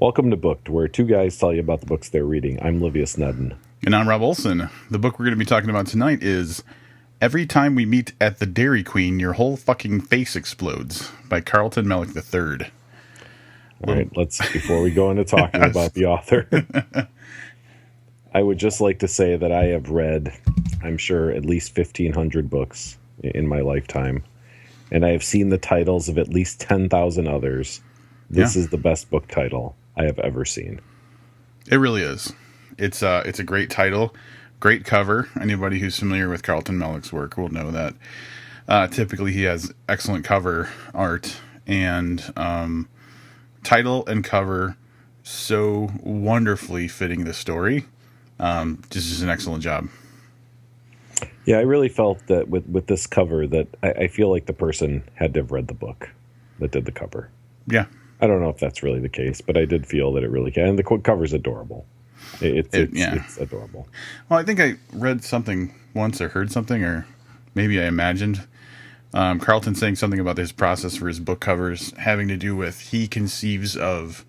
Welcome to Booked, where two guys tell you about the books they're reading. I'm Livius Nedden. And I'm Rob Olson. The book we're going to be talking about tonight is Every Time We Meet at the Dairy Queen, Your Whole Fucking Face Explodes by Carlton Mellick III. All right, before we go into talking about the author, I would just like to say that I have read, I'm sure, at least 1,500 books in my lifetime. And I have seen the titles of at least 10,000 others. This is the best book title I have ever seen. It really is. It's a great title, great cover. Anybody who's familiar with Carlton Mellick's work will know that. Typically, he has excellent cover art, and title and cover so wonderfully fitting the story. Just is an excellent job. Yeah, I really felt that with this cover that I feel like the person had to have read the book that did the cover. Yeah. I don't know if that's really the case, but I did feel that it really can. And the cover's adorable. It's adorable. Well, I think I read something once or heard something, or maybe I imagined Carlton saying something about his process for his book covers having to do with he conceives of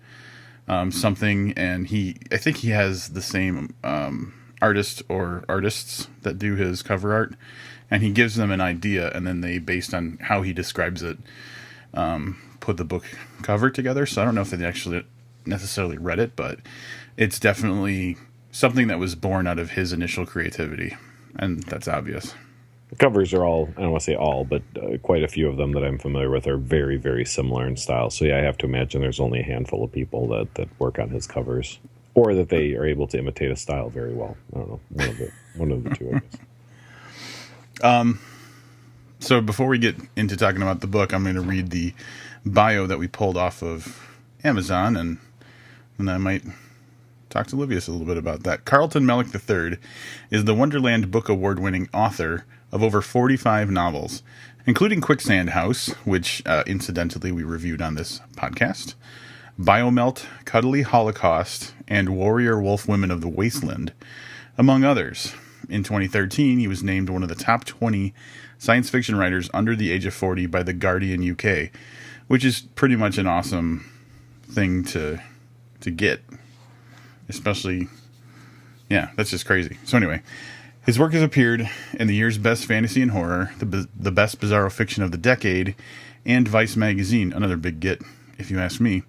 something, and I think he has the same artist or artists that do his cover art, and he gives them an idea, and then they, based on how he describes it, put the book cover together. So I don't know if they actually necessarily read it, but it's definitely something that was born out of his initial creativity, and that's obvious. The covers are all, I don't want to say all, but quite a few of them that I'm familiar with are very, very similar in style. So yeah, I have to imagine there's only a handful of people that work on his covers, or that they are able to imitate a style very well. I don't know, one of the two, I guess. So before we get into talking about the book, I'm going to read the bio that we pulled off of Amazon, and I might talk to Livius a little bit about that. Carlton Mellick III is the Wonderland Book Award-winning author of over 45 novels, including Quicksand House, which incidentally we reviewed on this podcast, Biomelt, Cuddly Holocaust, and Warrior Wolf Women of the Wasteland, among others. In 2013, he was named one of the top 20 science fiction writers under the age of 40 by The Guardian UK, which is pretty much an awesome thing to get. Especially, yeah, that's just crazy. So anyway, his work has appeared in the year's Best Fantasy and Horror, the Best Bizarro Fiction of the Decade, and Vice Magazine, another big get, if you ask me,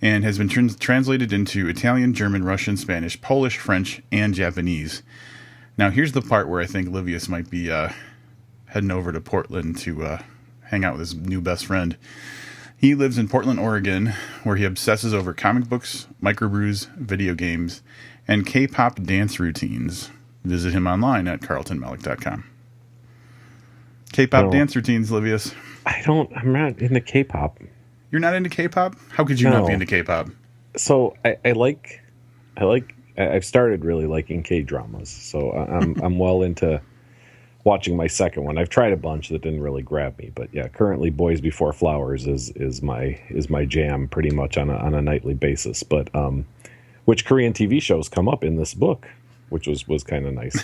and has been translated into Italian, German, Russian, Spanish, Polish, French, and Japanese. Now, here's the part where I think Livius might be heading over to Portland to hang out with his new best friend. He lives in Portland, Oregon, where he obsesses over comic books, microbrews, video games, and K-pop dance routines. Visit him online at carltonmellick.com. K-pop dance routines, Livius. I'm not into K-pop. You're not into K-pop? How could you not be into K-pop? So I've started really liking K-dramas. So I'm well into watching my second one. I've tried a bunch that didn't really grab me, but yeah, currently Boys Before Flowers is my jam pretty much on a nightly basis. But which Korean TV shows come up in this book, which was kind of nice.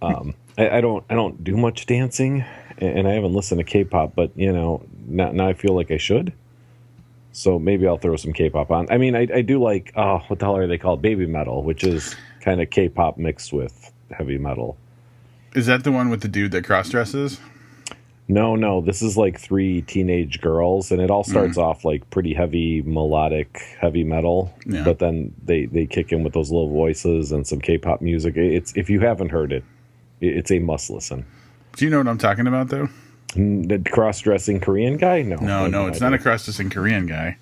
I don't do much dancing, and I haven't listened to K-pop, but now I feel like I should. So maybe I'll throw some K-pop on. I mean, I do like, what the hell are they called? Baby metal, which is kind of K-pop mixed with heavy metal. Is that the one with the dude that cross-dresses? No. This is like three teenage girls, and it all starts off like pretty heavy, melodic, heavy metal. Yeah. But then they kick in with those little voices and some K-pop music. It's, if you haven't heard it, it's a must listen. Do you know what I'm talking about, though? The cross-dressing Korean guy? No, it's not a cross-dressing Korean guy.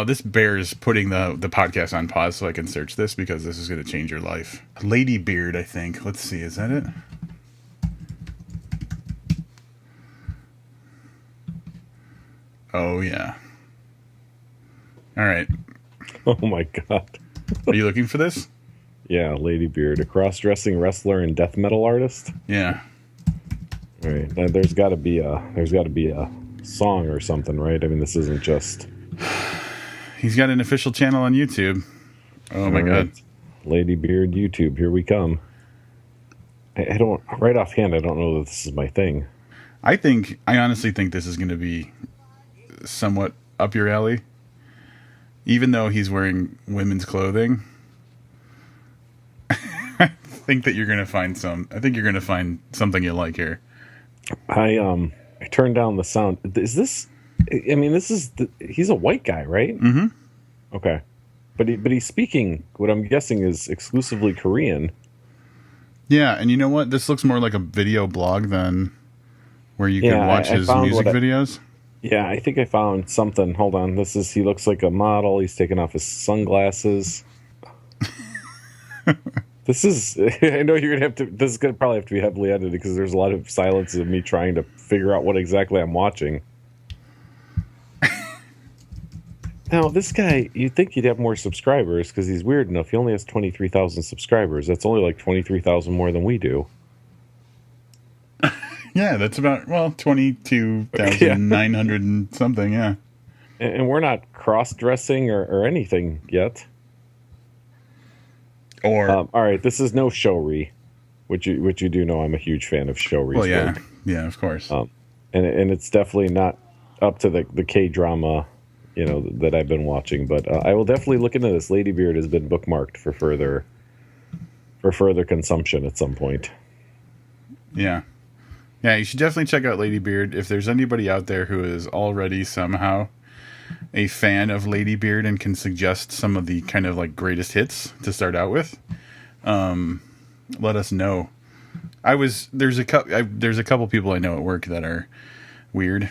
This bears putting the podcast on pause so I can search this, because this is going to change your life. Lady Beard, I think. Let's see, is that it? Oh, yeah. All right. Oh, my God. Are you looking for this? Yeah, Lady Beard, a cross-dressing wrestler and death metal artist. Yeah. All right. Now, there's got to be a song or something, right? I mean, this isn't just. He's got an official channel on YouTube. Oh my God. Lady Beard YouTube, here we come. I don't, right offhand, I don't know that this is my thing. I honestly think this is going to be somewhat up your alley. Even though he's wearing women's clothing, I think that you're going to find something you like here. I turned down the sound. Is this? I mean, he's a white guy, right? Mm-hmm. Okay, but he's speaking what I'm guessing is exclusively Korean. Yeah, and you know what? This looks more like a video blog than where you could watch his music videos. Yeah, I think I found something. Hold on. He looks like a model. He's taking off his sunglasses. I know you're going to this is going to probably have to be heavily edited because there's a lot of silences of me trying to figure out what exactly I'm watching. Now, this guy, you'd think he'd have more subscribers because he's weird enough. He only has 23,000 subscribers. That's only like 23,000 more than we do. Yeah, that's about, 22,900 and something, yeah. And we're not cross-dressing or anything yet. All right, this is no Showry, which you do know I'm a huge fan of Showry's Well, yeah, work. Yeah, of course. And it's definitely not up to the K-drama, that I've been watching. But I will definitely look into this. Lady Beard has been bookmarked for further consumption at some point. Yeah. Yeah, you should definitely check out Lady Beard. If there's anybody out there who is already somehow a fan of Lady Beard and can suggest some of the kind of like greatest hits to start out with, let us know. There's a couple people I know at work that are weird,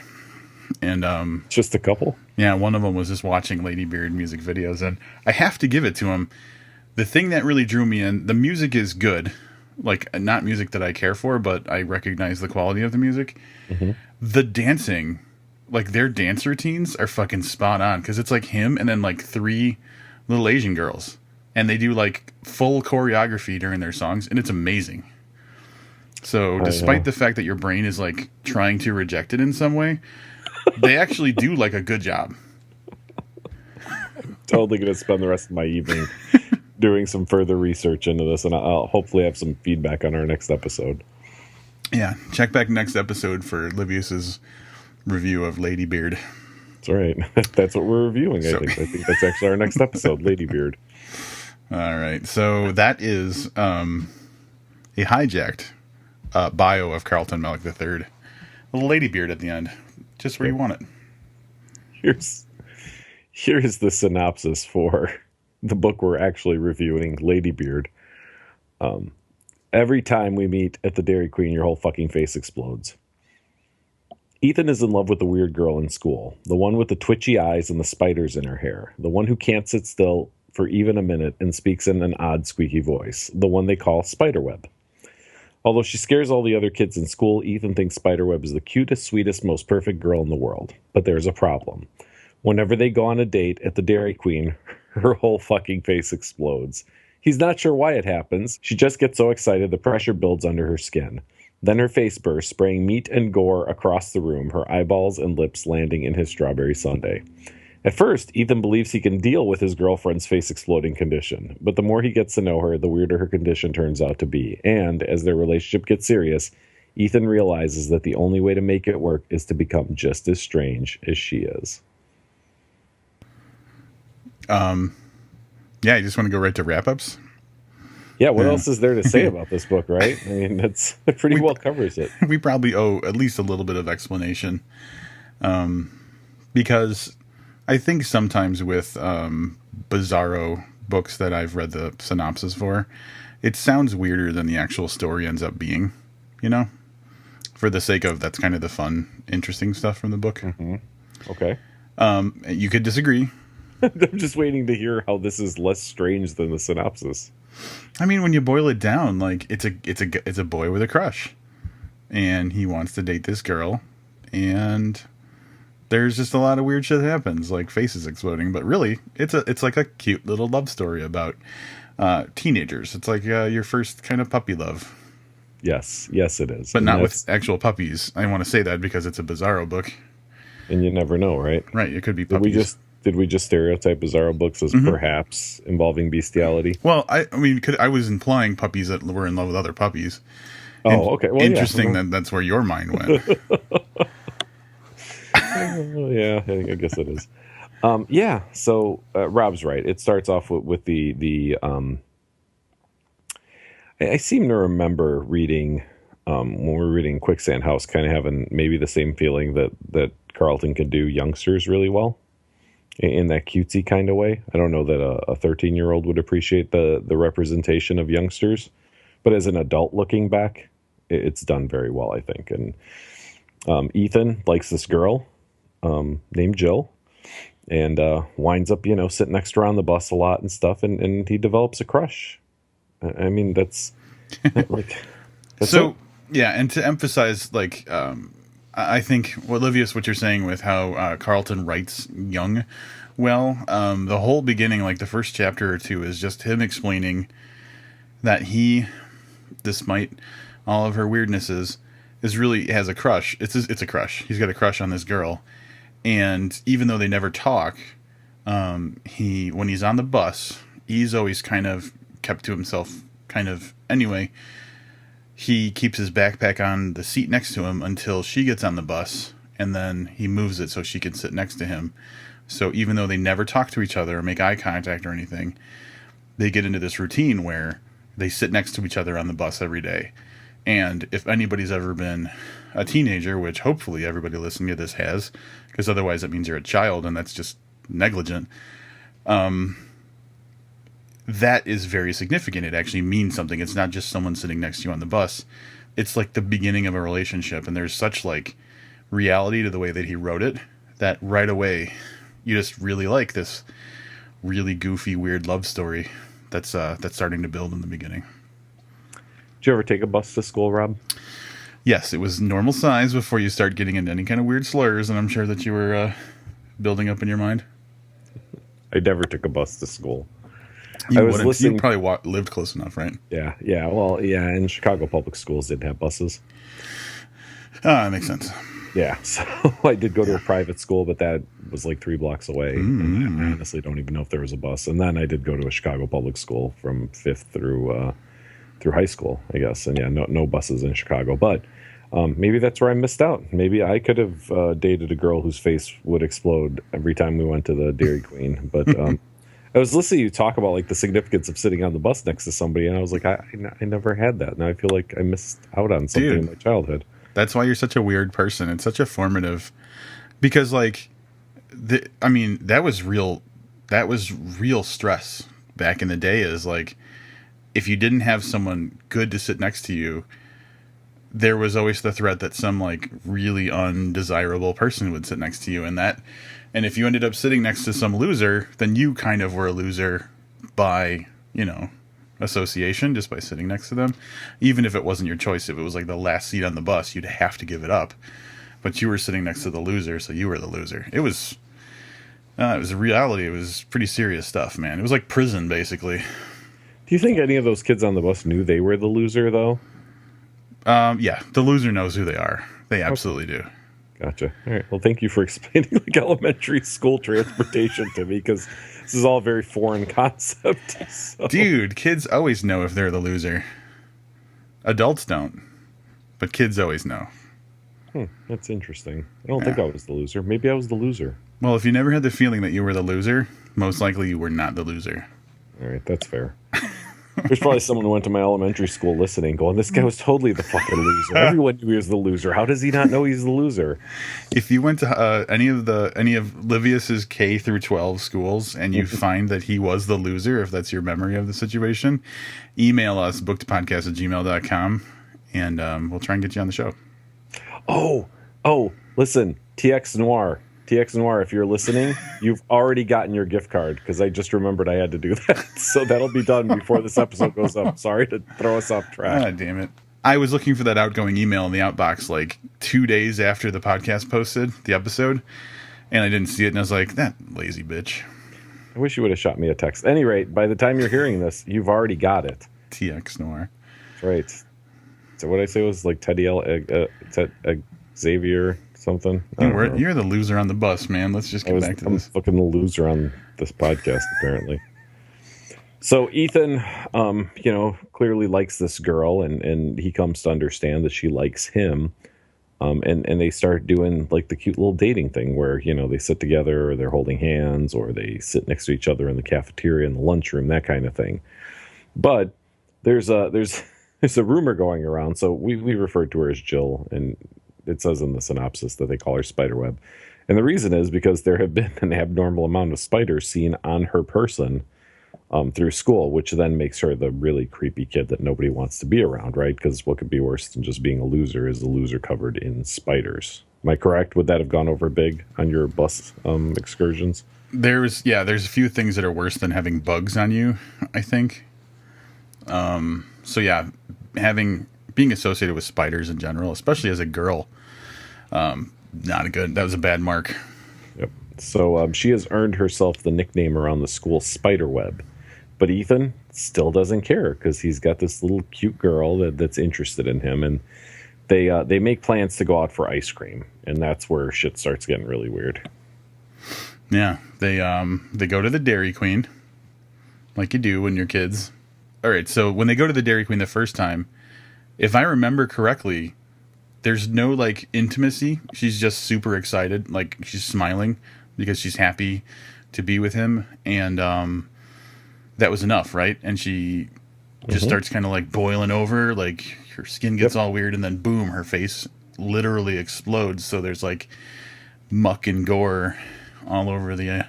and just a couple. Yeah, one of them was just watching Lady Beard music videos, and I have to give it to him. The thing that really drew me in, the music is good. Like, not music that I care for, but I recognize the quality of the music. Mm-hmm. The dancing, like, their dance routines are fucking spot on. Because it's, like, him and then, like, 3 little Asian girls. And they do, like, full choreography during their songs. And it's amazing. So, despite the fact that your brain is, like, trying to reject it in some way, they actually do, like, a good job. I'm totally going to spend the rest of my evening doing some further research into this, and I'll hopefully have some feedback on our next episode. Yeah, check back next episode for Livius's review of Lady Beard. That's all right. That's what we're reviewing, I think that's actually our next episode, Lady Beard. All right, so that is a hijacked bio of Carlton Mellick III. A Lady Beard at the end, just where you want it. Here's the synopsis for the book we're actually reviewing, Lady Beard. Every time we meet at the Dairy Queen, your whole fucking face explodes. Ethan is in love with the weird girl in school, the one with the twitchy eyes and the spiders in her hair, the one who can't sit still for even a minute and speaks in an odd squeaky voice, the one they call Spiderweb. Although she scares all the other kids in school, Ethan thinks Spiderweb is the cutest, sweetest, most perfect girl in the world. But there's a problem. Whenever they go on a date at the Dairy Queen, her whole fucking face explodes. He's not sure why it happens. She just gets so excited the pressure builds under her skin. Then her face bursts, spraying meat and gore across the room, her eyeballs and lips landing in his strawberry sundae. At first, Ethan believes he can deal with his girlfriend's face-exploding condition, but the more he gets to know her, the weirder her condition turns out to be. And, as their relationship gets serious, Ethan realizes that the only way to make it work is to become just as strange as she is. Yeah, you just want to go right to wrap-ups? Yeah, what else is there to say about this book, right? I mean, it pretty well covers it. We probably owe at least a little bit of explanation. Because I think sometimes with bizarro books that I've read the synopsis for, it sounds weirder than the actual story ends up being, for the sake of that's kind of the fun, interesting stuff from the book. Mm-hmm. Okay. You could disagree. I'm just waiting to hear how this is less strange than the synopsis. I mean, when you boil it down, like it's a boy with a crush, and he wants to date this girl, and there's just a lot of weird shit that happens, like faces exploding. But really, it's like a cute little love story about teenagers. It's like your first kind of puppy love. Yes, it is, but not with actual puppies. I want to say that because it's a bizarro book, and you never know, right? Right, it could be puppies. Did we just stereotype bizarro books as perhaps involving bestiality? Well, I mean, I was implying puppies that were in love with other puppies. Oh, okay. Well, interesting that's where your mind went. Yeah, I guess it is. Yeah, so Rob's right. It starts off with the I seem to remember reading when we were reading Quicksand House, kind of having maybe the same feeling that Carlton can do youngsters really well in that cutesy kind of way. I don't know that a 13-year-old would appreciate the representation of youngsters, but as an adult looking back, it's done very well, I think. And Ethan likes this girl named Jill, and winds up, sitting next to her on the bus a lot and stuff, and he develops a crush. I mean, that's like that's So it. yeah, and to emphasize, like, I think Olivia's what you're saying with how Carlton writes young. Well, the whole beginning, like the first chapter or two, is just him explaining that he, despite all of her weirdnesses, is really has a crush. It's a crush. He's got a crush on this girl, and even though they never talk, he when he's on the bus, he's always kind of kept to himself. Kind of anyway, he keeps his backpack on the seat next to him until she gets on the bus, and then he moves it so she can sit next to him. So even though they never talk to each other or make eye contact or anything, they get into this routine where they sit next to each other on the bus every day. And if anybody's ever been a teenager, which hopefully everybody listening to this has, because otherwise that means you're a child and that's just negligent, that is very significant. It actually means something. It's not just someone sitting next to you on the bus. It's like the beginning of a relationship, and there's such like reality to the way that he wrote it that right away you just really like this really goofy, weird love story that's starting to build in the beginning. Did you ever take a bus to school, Rob? Yes, it was normal size before you start getting into any kind of weird slurs, and I'm sure that you were building up in your mind. I never took a bus to school. You I was listening. You probably lived close enough, right? Yeah. Well, yeah. And Chicago public schools didn't have buses. That makes sense. Yeah. So I did go to a private school, but that was like 3 blocks away. And I honestly don't even know if there was a bus. And then I did go to a Chicago public school from 5th through high school, I guess. And yeah, no buses in Chicago. But maybe that's where I missed out. Maybe I could have dated a girl whose face would explode every time we went to the Dairy Queen. But I was listening to you talk about like the significance of sitting on the bus next to somebody, and I was like, I never had that. Now I feel like I missed out on something in my childhood. That's why you're such a weird person. It's such a formative, because like, that was real. That was real stress back in the day. Is like, if you didn't have someone good to sit next to you, there was always the threat that some like really undesirable person would sit next to you, and if you ended up sitting next to some loser, then you kind of were a loser by, association, just by sitting next to them. Even if it wasn't your choice, if it was like the last seat on the bus, you'd have to give it up. But you were sitting next to the loser, so you were the loser. It was a reality. It was pretty serious stuff, man. It was like prison, basically. Do you think any of those kids on the bus knew they were the loser, though? Yeah, the loser knows who they are. They absolutely do. Gotcha. All right. Well, thank you for explaining like elementary school transportation to me, because this is all very foreign concept. So. Dude, kids always know if they're the loser. Adults don't, but kids always know. That's interesting. I don't think I was the loser. Maybe I was the loser. Well, if you never had the feeling that you were the loser, most likely you were not the loser. All right, that's fair. There's probably someone who went to my elementary school listening going, this guy was totally the fucking loser. Everyone knew he was the loser. How does he not know he's the loser? If you went to any of Livius's K through 12 schools and you find that he was the loser, if that's your memory of the situation, email us, bookedpodcast@gmail.com, and we'll try and get you on the show. Oh, listen, TX Noir, if you're listening, you've already gotten your gift card, because I just remembered I had to do that. So that'll be done before this episode goes up. Sorry to throw us off track. Ah, damn it. I was looking for that outgoing email in the outbox like 2 days after the podcast posted the episode, and I didn't see it, and I was like, that lazy bitch. I wish you would have shot me a text. At any rate, by the time you're hearing this, you've already got it. TX Noir. That's right. So what I say was like Teddy Xavier something. You're the loser on the bus, man. Let's just get back to this. I'm fucking the loser on this podcast, apparently. So Ethan, clearly likes this girl, and he comes to understand that she likes him. And they start doing like the cute little dating thing where, they sit together or they're holding hands or they sit next to each other in the cafeteria, in the lunchroom, that kind of thing. But there's there's a rumor going around. So we referred to her as Jill, and it says in the synopsis that they call her Spiderweb. And the reason is because there have been an abnormal amount of spiders seen on her person through school, which then makes her the really creepy kid that nobody wants to be around, right? Because what could be worse than just being a loser is a loser covered in spiders. Am I correct? Would that have gone over big on your bus excursions? There's a few things that are worse than having bugs on you, I think. So yeah, being associated with spiders in general, especially as a girl, not a good. That was a bad mark. Yep. So she has earned herself the nickname around the school Spiderweb. But Ethan still doesn't care because he's got this little cute girl that's interested in him, and they make plans to go out for ice cream, and that's where shit starts getting really weird. Yeah, they go to the Dairy Queen, like you do when you're kids. All right, so when they go to the Dairy Queen the first time, if I remember correctly, there's no like intimacy. She's just super excited, like she's smiling because she's happy to be with him, and that was enough, right? And she just starts kind of like boiling over, like her skin gets all weird, and then boom, her face literally explodes. So there's like muck and gore all over the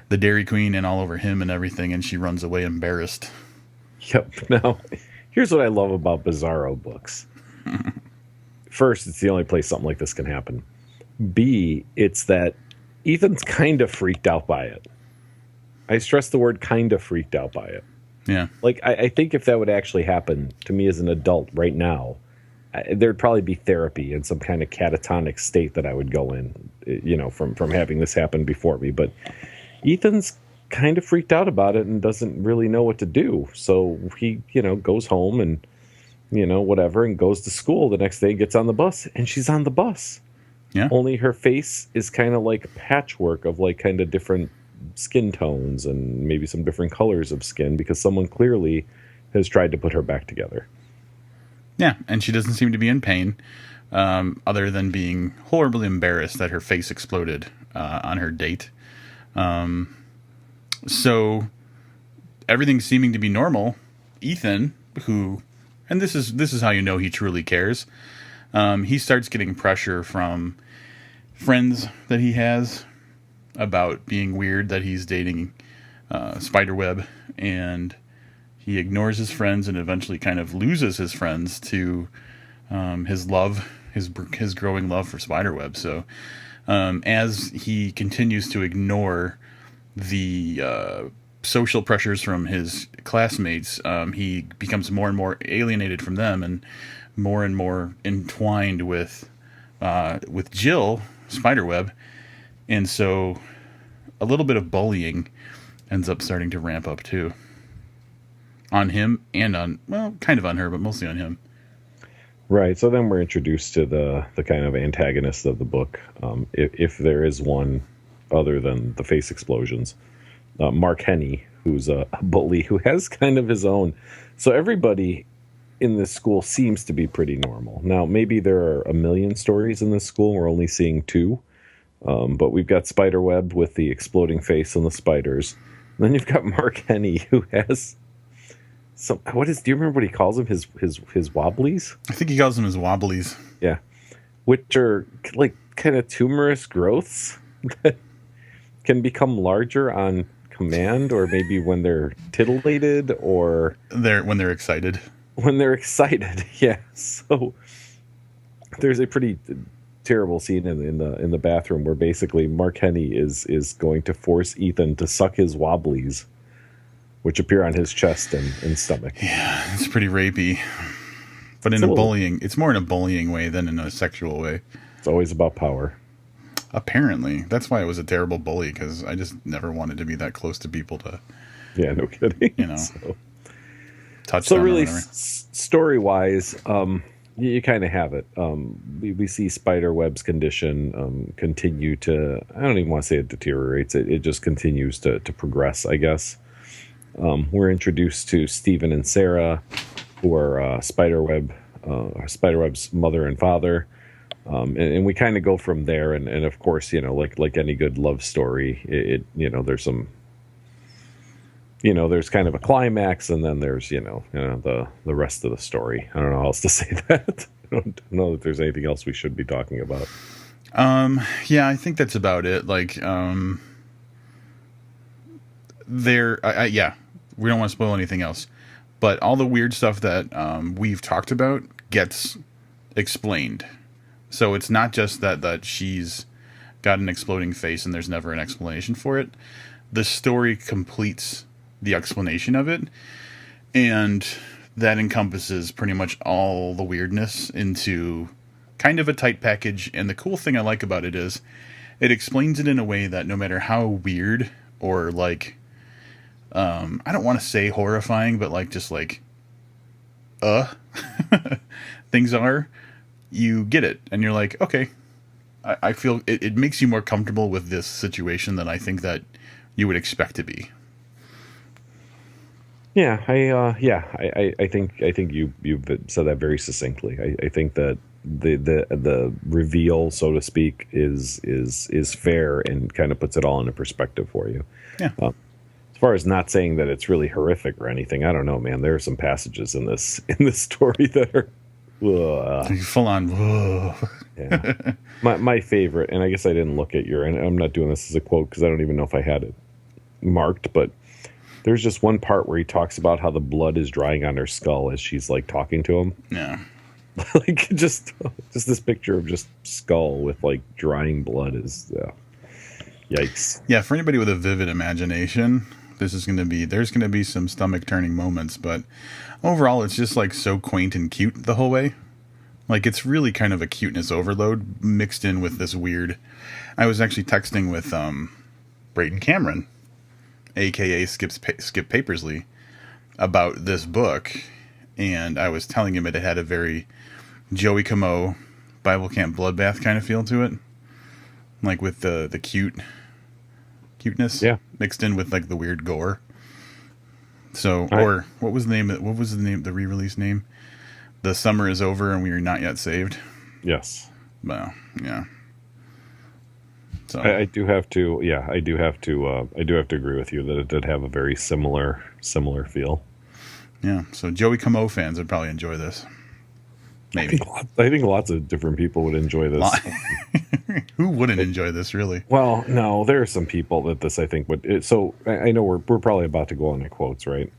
Dairy Queen and all over him and everything, and she runs away embarrassed. Yep. Now, here's what I love about Bizarro books. First, it's the only place something like this can happen. B, it's that Ethan's kind of freaked out by it. I stress the word kind of freaked out by it. Yeah. Like, I think if that would actually happen to me as an adult right now, there'd probably be therapy and some kind of catatonic state that I would go in, from having this happen before me. But Ethan's kind of freaked out about it and doesn't really know what to do. So he, goes home and, whatever, and goes to school the next day, gets on the bus, and she's on the bus. Yeah. Only her face is kind of like a patchwork of like kind of different skin tones and maybe some different colors of skin because someone clearly has tried to put her back together. Yeah, and she doesn't seem to be in pain, other than being horribly embarrassed that her face exploded on her date. So everything's seeming to be normal. Ethan, who, and this is how you know he truly cares, he starts getting pressure from friends that he has about being weird that he's dating Spiderweb, and he ignores his friends and eventually kind of loses his friends to his growing love for Spiderweb. So as he continues to ignore the social pressures from his classmates, he becomes more and more alienated from them and more entwined with Jill, Spiderweb. And so a little bit of bullying ends up starting to ramp up too. On him and kind of on her, but mostly on him. Right. So then we're introduced to the kind of antagonist of the book, if there is one other than the face explosions. Mark Henney, who's a bully who has kind of his own. So everybody in this school seems to be pretty normal. Now, maybe there are a million stories in this school. We're only seeing two. But we've got Spiderweb with the exploding face and the spiders. And then you've got Mark Henney, who has some. Do you remember what he calls them? His wobblies? I think he calls them his wobblies. Yeah, which are like kind of tumorous growths that can become larger on command, or maybe when they're titillated, or when they're excited. When they're excited, yeah. So there's a pretty terrible scene in the bathroom where basically Mark Henney is going to force Ethan to suck his wobblies, which appear on his chest and stomach. Yeah, it's pretty rapey, but it's more in a bullying way than in a sexual way. It's always about power. Apparently, that's why I was a terrible bully, because I just never wanted to be that close to people to. Yeah, no kidding. Touch. So really, story wise, you kind of have it. We see Spiderweb's condition continue to, I don't even want to say it deteriorates. It just continues to progress, I guess. We're introduced to Stephen and Sarah, who are Spiderweb's mother and father. And we kind of go from there. And of course, like any good love story, there's some, there's kind of a climax, and then there's, the rest of the story. I don't know how else to say that. I don't know that there's anything else we should be talking about. Yeah, I think that's about it. Like, yeah, we don't want to spoil anything else, but all the weird stuff that we've talked about gets explained. So it's not just that she's got an exploding face and there's never an explanation for it. The story completes the explanation of it, and that encompasses pretty much all the weirdness into kind of a tight package. And the cool thing I like about it is it explains it in a way that no matter how weird or like, I don't want to say horrifying, but like just like things are, you get it and you're like, okay, I feel it makes you more comfortable with this situation than I think that you would expect to be. Yeah, I think you've said that very succinctly. I think that the reveal, so to speak, is fair and kind of puts it all into perspective for you. Yeah. As far as not saying that it's really horrific or anything, I don't know, man. There are some passages in this story that are full on. Yeah. My favorite, and I guess I didn't look at and I'm not doing this as a quote because I don't even know if I had it marked, but there's just one part where he talks about how the blood is drying on her skull as she's like talking to him. Yeah. Like just this picture of just skull with like drying blood is yikes. Yeah, for anybody with a vivid imagination, there's going to be some stomach turning moments, but overall it's just like so quaint and cute the whole way. Like it's really kind of a cuteness overload mixed in with this weird. I was actually texting with Braden Cameron, aka Skip Papersley, about this book, and I was telling him it had a very Joey Camo Bible Camp Bloodbath kind of feel to it, like with the cuteness, yeah, mixed in with like the weird gore. So, or what was the name? The re-release name? The Summer is Over and We Are Not Yet Saved. Yes. Well, yeah. So I do have to agree with you that it did have a very similar feel. Yeah. So Joey Camo fans would probably enjoy this. Maybe. I think lots of different people would enjoy this. Who wouldn't enjoy this, really? Well, no, there are some people that this I think would. So I know we're probably about to go on the quotes, right?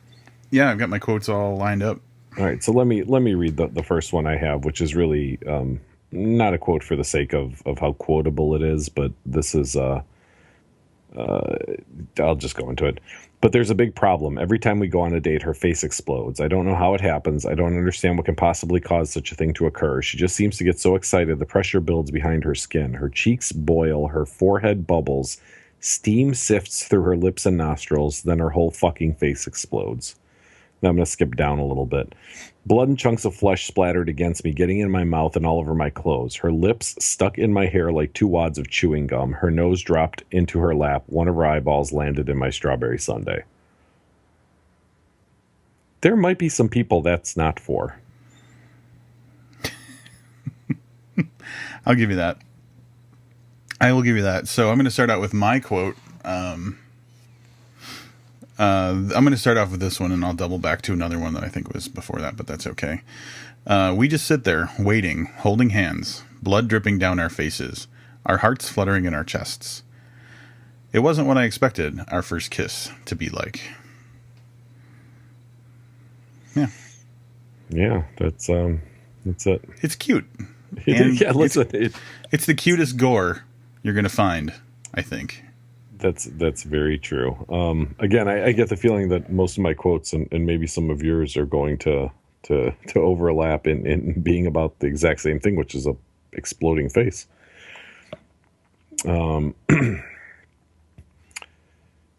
Yeah, I've got my quotes all lined up. All right, so let me read the first one I have, which is really not a quote for the sake of how quotable it is, but this is I'll just go into it. But there's a big problem. Every time we go on a date, her face explodes. I don't know how it happens. I don't understand what can possibly cause such a thing to occur. She just seems to get so excited. The pressure builds behind her skin. Her cheeks boil. Her forehead bubbles. Steam sifts through her lips and nostrils. Then her whole fucking face explodes. Now I'm going to skip down a little bit. Blood and chunks of flesh splattered against me, getting in my mouth and all over my clothes. Her lips stuck in my hair like 2 wads of chewing gum. Her nose dropped into her lap. One of her eyeballs landed in my strawberry sundae. There might be some people that's not for. I'll give you that. I will give you that. So I'm going to start out with my quote. I'm going to start off with this one, and I'll double back to another one that I think was before that, but that's okay. We just sit there, waiting, holding hands, blood dripping down our faces, our hearts fluttering in our chests. It wasn't what I expected our first kiss to be like. Yeah. Yeah, that's it. It's cute. Yeah, listen, it's the cutest gore you're going to find, I think. That's very true. Again, I get the feeling that most of my quotes and maybe some of yours are going to overlap in being about the exact same thing, which is a exploding face.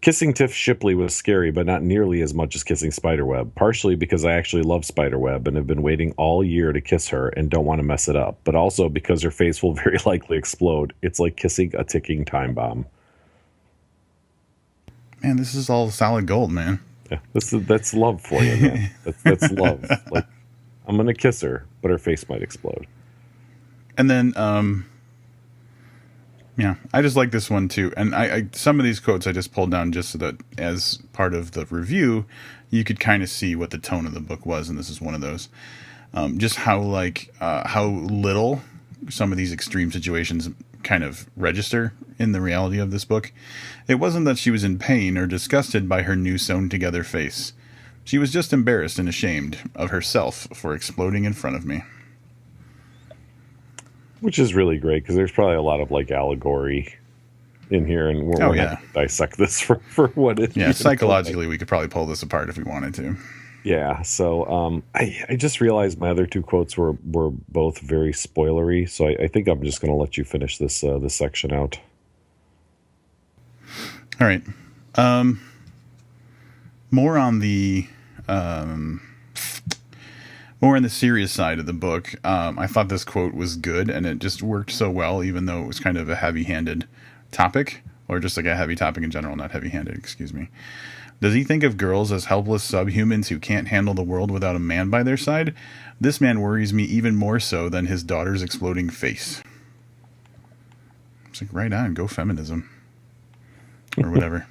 Kissing Tiff Shipley was scary, but not nearly as much as kissing Spiderweb, partially because I actually love Spiderweb and have been waiting all year to kiss her and don't want to mess it up, but also because her face will very likely explode. It's like kissing a ticking time bomb. Man, this is all solid gold, man. Yeah, that's love for you, man. That's love. Like, I'm gonna kiss her, but her face might explode. And then, yeah, I just like this one too. And I some of these quotes I just pulled down just so that as part of the review, you could kind of see what the tone of the book was. And this is one of those. Just how how little some of these extreme situations kind of register in the reality of this book. It wasn't that she was in pain or disgusted by her new sewn together face. She was just embarrassed and ashamed of herself for exploding in front of me. Which is really great because there's probably a lot of like allegory in here, and we're not going to dissect this for what it is. Yeah, psychologically, we could probably pull this apart if we wanted to. Yeah, so I just realized my other two quotes were both very spoilery, so I think I'm just going to let you finish this section out. All right. More on the serious side of the book. I thought this quote was good, and it just worked so well, even though it was kind of a heavy-handed topic, or just like a heavy topic in general, not heavy-handed, excuse me. Does he think of girls as helpless subhumans who can't handle the world without a man by their side? This man worries me even more so than his daughter's exploding face. It's like, right on, go feminism. Or whatever.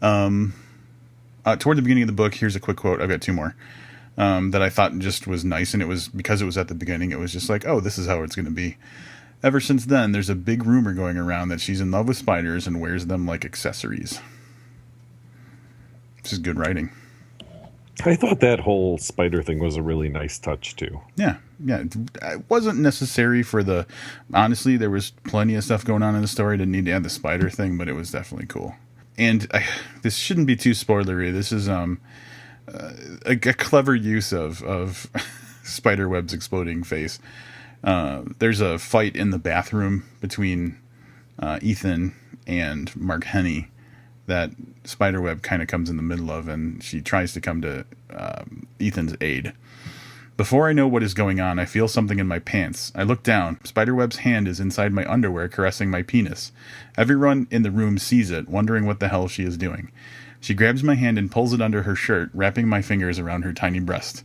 Toward the beginning of the book, here's a quick quote. I've got two more. That I thought just was nice, and it was because it was at the beginning, it was just like, oh, this is how it's going to be. Ever since then, there's a big rumor going around that she's in love with spiders and wears them like accessories. This is good writing. I thought that whole spider thing was a really nice touch, too. Yeah. It wasn't necessary for the... Honestly, there was plenty of stuff going on in the story. Didn't need to add the spider thing, but it was definitely cool. And this shouldn't be too spoilery. This is a clever use of Spiderweb's exploding face. There's a fight in the bathroom between Ethan and Mark Henney that Spiderweb kind of comes in the middle of, and she tries to come to Ethan's aid. Before I know what is going on, I feel something in my pants. I look down. Spiderweb's hand is inside my underwear, caressing my penis. Everyone in the room sees it, wondering what the hell she is doing. She grabs my hand and pulls it under her shirt, wrapping my fingers around her tiny breast.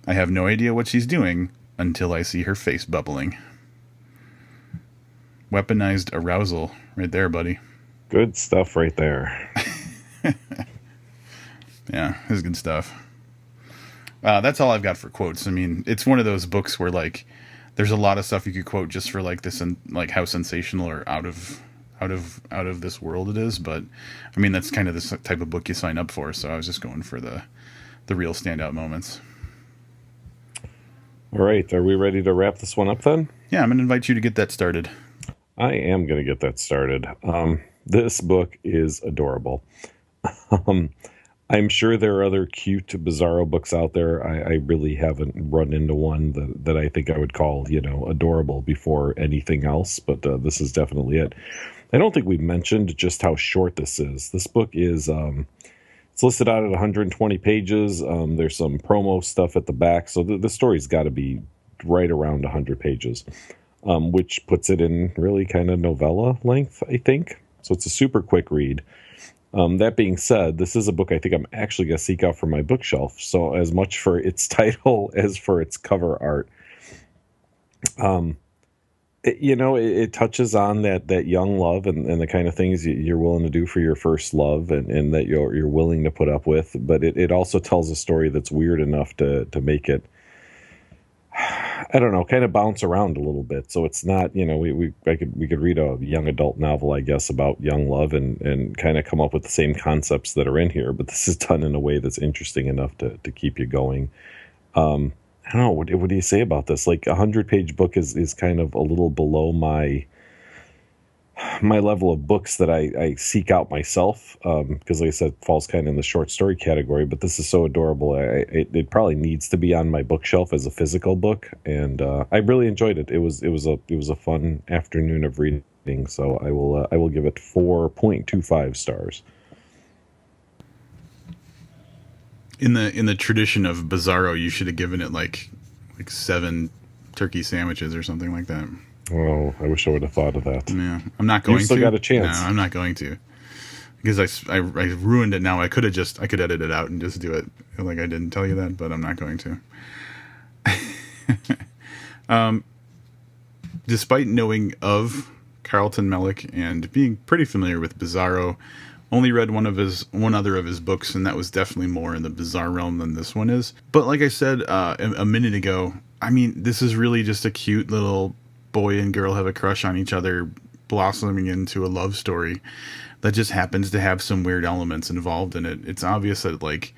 I have no idea what she's doing until I see her face bubbling. Weaponized arousal right there, buddy. Good stuff right there. Yeah, this is good stuff. That's all I've got for quotes. I mean, it's one of those books where like there's a lot of stuff you could quote just for like this and like how sensational or out of this world it is. But I mean, that's kind of the type of book you sign up for. So I was just going for the real standout moments. All right, are we ready to wrap this one up then? Yeah, I'm going to invite you to get that started. I am going to get that started. This book is adorable. I'm sure there are other cute Bizarro books out there. I really haven't run into one that I think I would call, adorable before anything else, but this is definitely it. I don't think we've mentioned just how short this is. This book is, it's listed out at 120 pages. There's some promo stuff at the back, so the story's got to be right around 100 pages, which puts it in really kind of novella length, I think. So it's a super quick read. That being said, this is a book I think I'm actually going to seek out for my bookshelf. So as much for its title as for its cover art, it touches on that young love and the kind of things you're willing to do for your first love and that you're willing to put up with. But it also tells a story that's weird enough to make it, I don't know, kind of bounce around a little bit. So it's not, we could read a young adult novel, I guess, about young love and kind of come up with the same concepts that are in here. But this is done in a way that's interesting enough to keep you going. I don't know. What do you say about this? Like 100-page book is kind of a little below my level of books that I seek out myself, because like I said, it falls kind of in the short story category, but this is so adorable. It probably needs to be on my bookshelf as a physical book, and I really enjoyed it. It was a fun afternoon of reading, so I will give it 4.25 stars. In the tradition of Bizarro, you should have given it like 7 turkey sandwiches or something like that. Well, I wish I would have thought of that. Yeah, I'm not going to. You still got a chance. No, I'm not going to. Because I ruined it now. I could edit it out and just do it like I didn't tell you that, but I'm not going to. despite knowing of Carlton Mellick and being pretty familiar with Bizarro, only read one other of his books, and that was definitely more in the bizarre realm than this one is. But like I said a minute ago, I mean, this is really just a cute little boy and girl have a crush on each other, blossoming into a love story that just happens to have some weird elements involved in it. It's obvious that, like,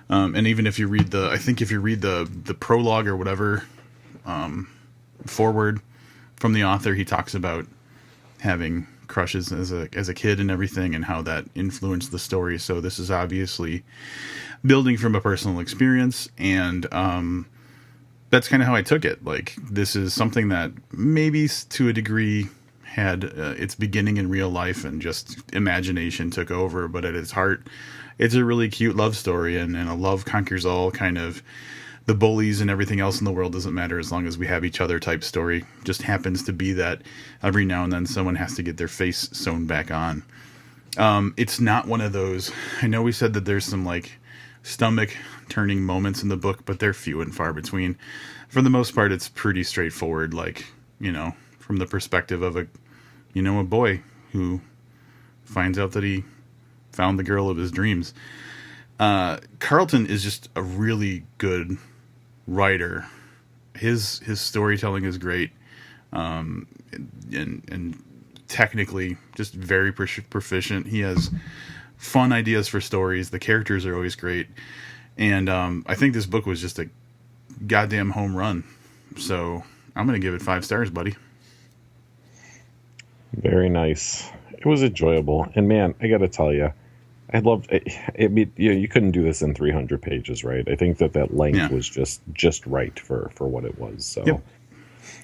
and even if you read the prologue or whatever, forward from the author, he talks about having crushes as a kid and everything, and how that influenced the story. So this is obviously building from a personal experience, and that's kind of how I took it. Like, this is something that maybe to a degree had its beginning in real life and just imagination took over, but at its heart, it's a really cute love story, and a love conquers all kind of the bullies and everything else in the world doesn't matter as long as we have each other type story. Just happens to be that every now and then someone has to get their face sewn back on. It's not one of those, I know we said that there's some like stomach turning moments in the book, but they're few and far between. For the most part, it's pretty straightforward, like, you know, from the perspective of a boy who finds out that he found the girl of his dreams. Carlton is just a really good writer. His storytelling is great, and technically just very proficient. He has fun ideas for stories. The characters are always great, and I think this book was just a goddamn home run. So I'm gonna give it 5 stars, buddy. Very nice. It was enjoyable, and man, I gotta tell you, I loved it. You couldn't do this in 300 pages, right? I think that length was just right for what it was. So, yep.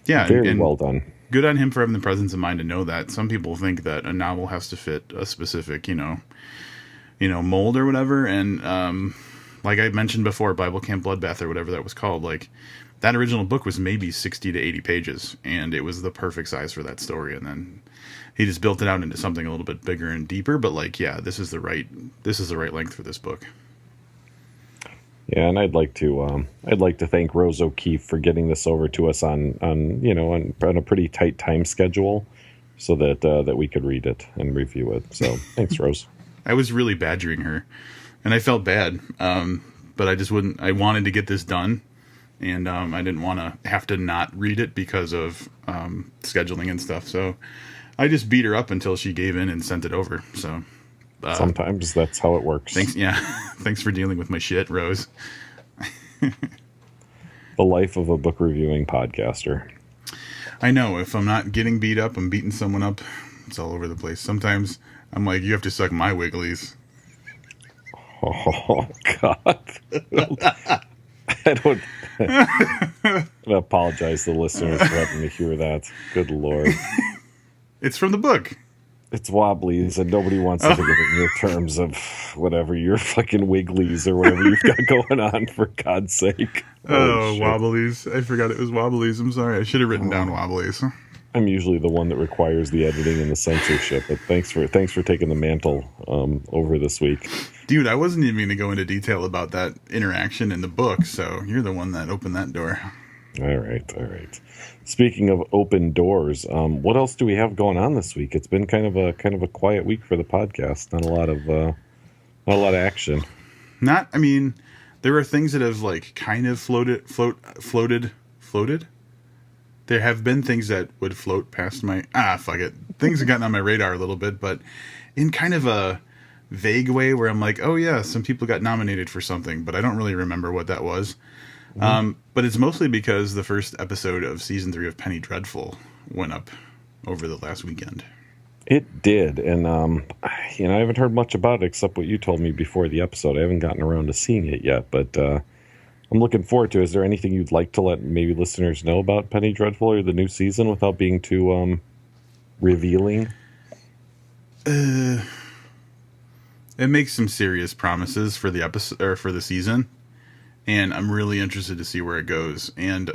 Yeah, very well done. Good on him for having the presence of mind to know that. Some people think that a novel has to fit a specific, mold or whatever. And like I mentioned before, Bible Camp Bloodbath or whatever that was called, like that original book was maybe 60 to 80 pages, and it was the perfect size for that story. And then he just built it out into something a little bit bigger and deeper. But like, yeah, this is the right length for this book. Yeah, and I'd like to thank Rose O'Keefe for getting this over to us on a pretty tight time schedule, so that we could read it and review it. So thanks, Rose. I was really badgering her, and I felt bad, but I just wouldn't. I wanted to get this done, and I didn't want to have to not read it because of scheduling and stuff. So I just beat her up until she gave in and sent it over. So. Sometimes that's how it works. Thanks. Yeah. Thanks for dealing with my shit, Rose. The life of a book reviewing podcaster. I know. If I'm not getting beat up, I'm beating someone up. It's all over the place. Sometimes I'm like, you have to suck my wigglies. Oh, God. I don't I apologize to the listeners for having to hear that. Good Lord. It's from the book. It's wobblies, and nobody wants to think of it in your terms of whatever your fucking wigglies or whatever you've got going on, for God's sake. Oh, wobblies. I forgot it was wobblies. I'm sorry. I should have written down wobblies. I'm usually the one that requires the editing and the censorship, but thanks for taking the mantle over this week. Dude, I wasn't even going to go into detail about that interaction in the book, so you're the one that opened that door. All right. Speaking of open doors, what else do we have going on this week? It's been kind of a quiet week for the podcast. Not a lot of action. There are things that have like kind of floated. There have been things that would float past my fuck it. Things have gotten on my radar a little bit, but in kind of a vague way where I'm like, oh yeah, some people got nominated for something, but I don't really remember what that was. But it's mostly because the first episode of season 3 of Penny Dreadful went up over the last weekend. It did, and I haven't heard much about it except what you told me before the episode. I haven't gotten around to seeing it yet, but I'm looking forward to it. Is there anything you'd like to let maybe listeners know about Penny Dreadful or the new season without being too revealing? It makes some serious promises for the episode or for the season. And I'm really interested to see where it goes. And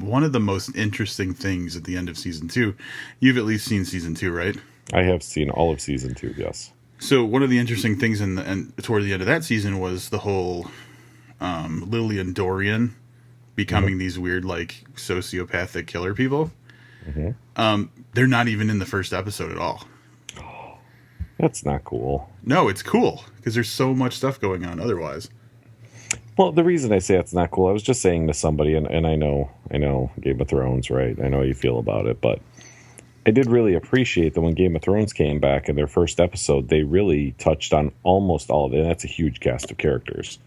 one of the most interesting things at the end of season 2, you've at least seen season 2, right? I have seen all of season 2, yes. So one of the interesting things toward the end of that season was the whole Lily and Dorian becoming these weird, like, sociopathic killer people. Mm-hmm. They're not even in the first episode at all. That's not cool. No, it's cool because there's so much stuff going on otherwise. Well, the reason I say it's not cool, I was just saying to somebody, and I know Game of Thrones, right? I know how you feel about it, but I did really appreciate that when Game of Thrones came back in their first episode, they really touched on almost all of it, and that's a huge cast of characters.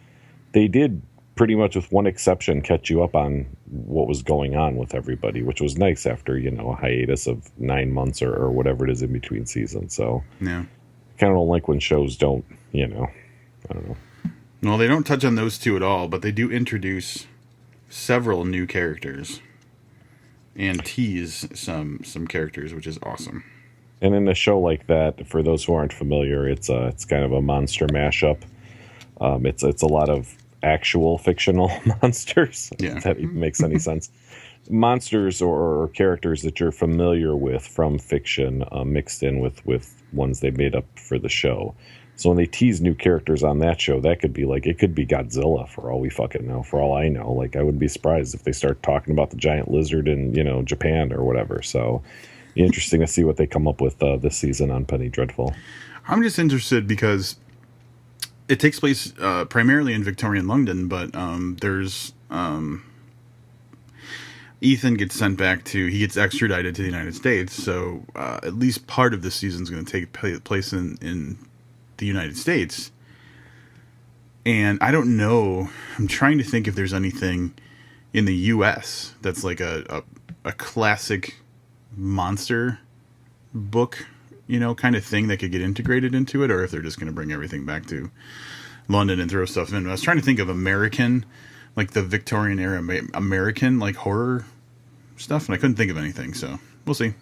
They did, pretty much with one exception, catch you up on what was going on with everybody, which was nice after, a hiatus of 9 months or whatever it is in between seasons. So, yeah. Kind of don't like when shows don't, I don't know. Well, they don't touch on those two at all, but they do introduce several new characters and tease some characters, which is awesome. And in a show like that, for those who aren't familiar, it's kind of a monster mashup. It's a lot of actual fictional monsters. Yeah. If that even makes any sense. Monsters or characters that you're familiar with from fiction mixed in with ones they made up for the show. So when they tease new characters on that show, that could be it could be Godzilla for all we fucking know. For all I know, I wouldn't be surprised if they start talking about the giant lizard in Japan or whatever. So interesting to see what they come up with this season on Penny Dreadful. I'm just interested because it takes place primarily in Victorian London, but there's Ethan gets sent back he gets extradited to the United States. So at least part of the season is going to take place in the United States. And I don't know. I'm trying to think if there's anything in the U.S. that's like a classic monster book, kind of thing that could get integrated into it, or if they're just going to bring everything back to London and throw stuff in. I was trying to think of American, like the Victorian era American, like horror stuff, and I couldn't think of anything, so we'll see.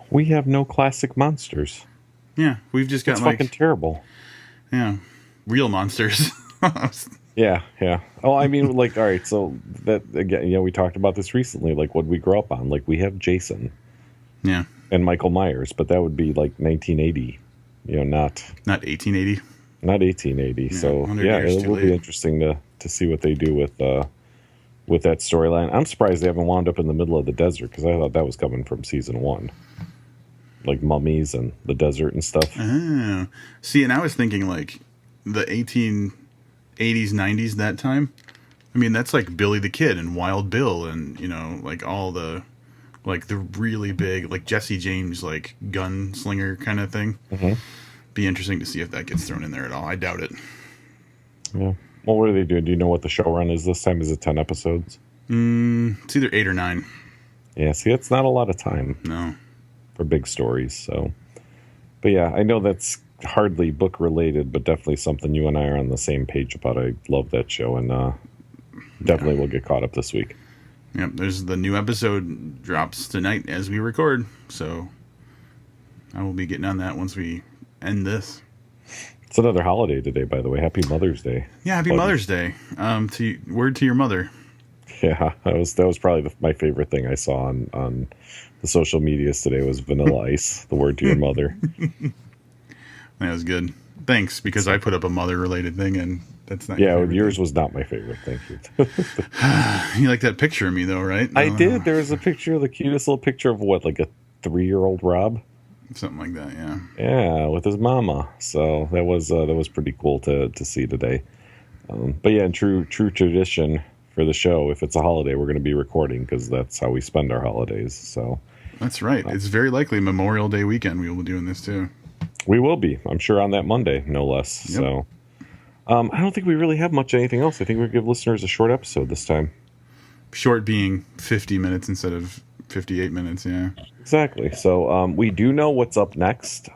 We have no classic monsters. Yeah, we've just got it's fucking terrible. Yeah, real monsters. Yeah. Oh, I mean, all right, so that, again, we talked about this recently, what we grew up on. We have Jason. Yeah. And Michael Myers, but that would be 1980, not 1880. Not 1880. Yeah, so, yeah, it will be interesting to see what they do with that storyline. I'm surprised they haven't wound up in the middle of the desert, because I thought that was coming from season 1. Mummies and the desert and stuff. Oh. See, and I was thinking the 1880s, 90s that time. I mean, that's Billy the Kid and Wild Bill and, all the really big, Jesse James, gunslinger kind of thing. Mm-hmm. Be interesting to see if that gets thrown in there at all. I doubt it. Yeah. Well, what are they doing? Do you know what the show run is this time? Is it 10 episodes? It's either 8 or 9. Yeah, see, it's not a lot of time. No. For big stories, so. But yeah, I know that's hardly book related, but definitely something you and I are on the same page about. I love that show, and definitely will get caught up this week. Yep, there's the new episode drops tonight as we record, so I will be getting on that once we end this. It's another holiday today, by the way. Happy Mother's Day. Yeah, happy Mother's Day. Word to your mother. Yeah, that was probably my favorite thing I saw on the social medias today was Vanilla Ice, the word to your mother. That was good. Thanks, because I put up a mother-related thing, and that's not yours was not my favorite. Thank you. You like that picture of me, though, right? I did. There was a picture, the cutest little picture of a 3-year-old Rob? Something like that, yeah. Yeah, with his mama. So that was pretty cool to see today. But yeah, in true tradition for the show, if it's a holiday, we're going to be recording because that's how we spend our holidays. So that's right. It's very likely Memorial Day weekend we will be doing this too. We will be, I'm sure, on that Monday, no less. Yep. So I don't think we really have much anything else. I think we'll give listeners a short episode this time. Short being 50 minutes instead of 58 minutes, yeah. Exactly. So we do know what's up next.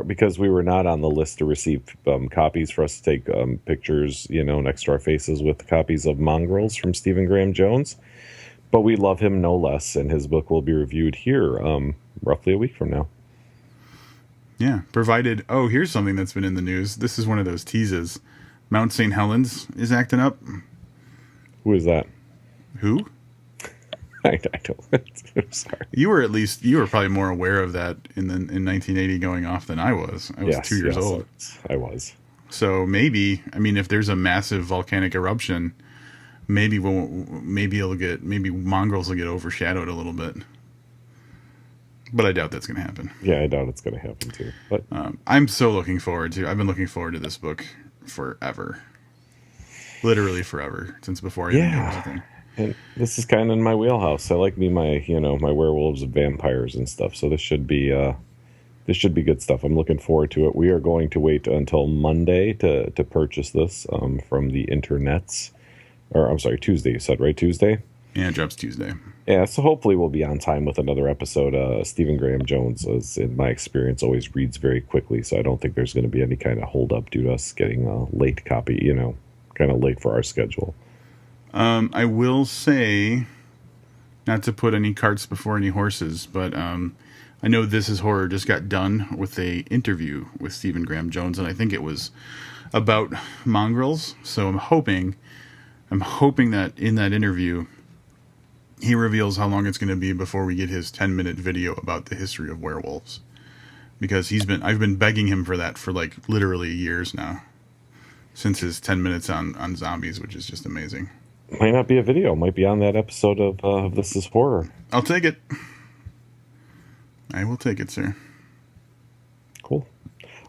Because we were not on the list to receive copies for us to take pictures, next to our faces with copies of Mongrels from Stephen Graham Jones. But we love him no less, and his book will be reviewed here roughly a week from now. Yeah, provided... Oh, here's something that's been in the news. This is one of those teases. Mount St. Helens is acting up. Who is that? Who? I don't. I'm sorry. You were probably more aware of that in 1980 going off than I was. I was 2 years old. I was. So maybe, if there's a massive volcanic eruption, maybe mongrels will get overshadowed a little bit. But I doubt that's going to happen. Yeah, I doubt it's going to happen too. But I'm so looking forward to. I've been looking forward to this book forever, literally forever, since before I even knew it was a thing. And this is kind of in my wheelhouse. I like my werewolves and vampires and stuff. So this should be good stuff. I'm looking forward to it. We are going to wait until Monday to purchase this from the internets. Or I'm sorry, Tuesday. You said right, Tuesday. Yeah, it drops Tuesday. Yeah, so hopefully we'll be on time with another episode. Stephen Graham Jones, in my experience, always reads very quickly, so I don't think there's going to be any kind of hold up due to us getting a late copy. Kind of late for our schedule. I will say, not to put any carts before any horses, but I know This Is Horror just got done with a interview with Stephen Graham Jones, and I think it was about mongrels. So I'm hoping that in that interview, he reveals how long it's going to be before we get his 10-minute video about the history of werewolves. Because I've been begging him for that for like literally years now. Since his 10 minutes on zombies, which is just amazing. Might not be a video. Might be on that episode of This Is Horror. I'll take it. I will take it, sir. Cool.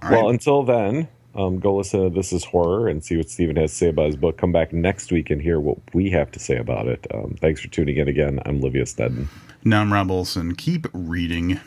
All well, right. Until then, go listen to This Is Horror and see what Stephen has to say about his book. Come back next week and hear what we have to say about it. Thanks for tuning in again. I'm Livius Nedden. Now I'm Rob Olson. Keep reading.